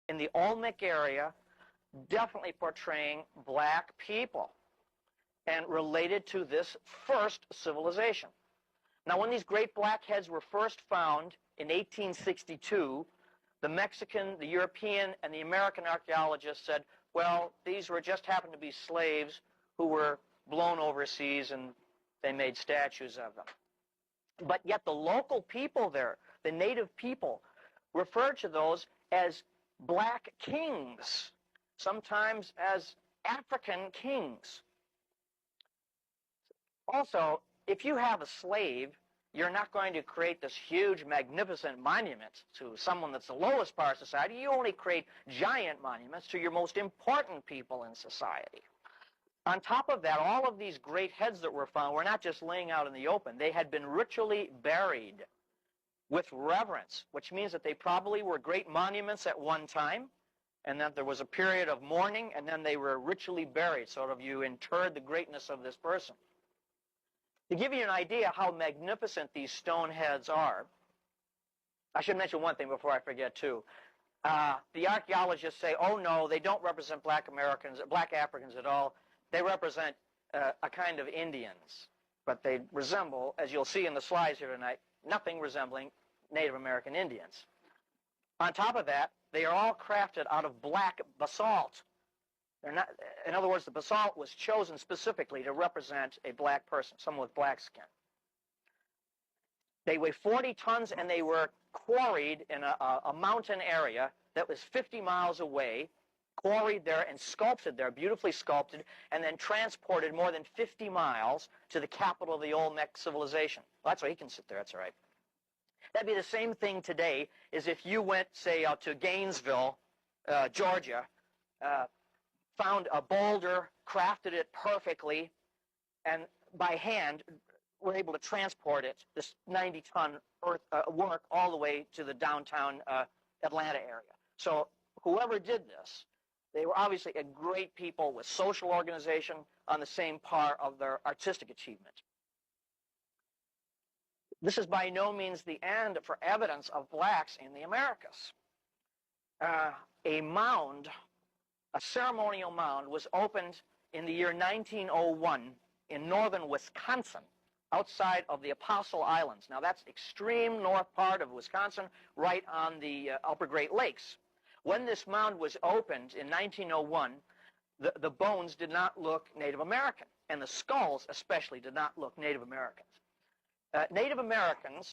in the Olmec area, definitely portraying black people and related to this first civilization. Now, when these great black heads were first found in 1862, the Mexican, the European, and the American archaeologists said, well, these were just happened to be slaves who were blown overseas, and they made statues of them. But yet the local people there, the native people, referred to those as black kings, sometimes as African kings. Also, if you have a slave, you're not going to create this huge, magnificent monument to someone that's the lowest part of society. You only create giant monuments to your most important people in society. On top of that, all of these great heads that were found were not just laying out in the open. They had been ritually buried with reverence, which means that they probably were great monuments at one time, and that there was a period of mourning, and then they were ritually buried, sort of you interred the greatness of this person. To give you an idea how magnificent these stone heads are, I should mention one thing before I forget, too. The archaeologists say, oh, no, they don't represent black Americans, black Africans at all. They represent a kind of Indians, but they resemble, as you'll see in the slides here tonight, nothing resembling Native American Indians. On top of that, they are all crafted out of black basalt. They're not, in other words, the basalt was chosen specifically to represent a black person, someone with black skin. They weigh 40 tons, and they were quarried in a mountain area that was 50 miles away, quarried there and sculpted there, beautifully sculpted, and then transported more than 50 miles to the capital of the Olmec civilization. Well, that's why he can sit there. That's all right. That'd be the same thing today as if you went, say, out to Gainesville, Georgia, found a boulder, crafted it perfectly, and by hand were able to transport it, this 90-ton work, all the way to the downtown Atlanta area. So whoever did this, they were obviously a great people with social organization on the same par of their artistic achievement. This is by no means the end for evidence of blacks in the Americas. A mound, a ceremonial mound, was opened in the year 1901 in northern Wisconsin, outside of the Apostle Islands. Now, that's extreme north part of Wisconsin, right on the upper Great Lakes. When this mound was opened in 1901, the bones did not look Native American, and the skulls especially did not look Native Americans. Native Americans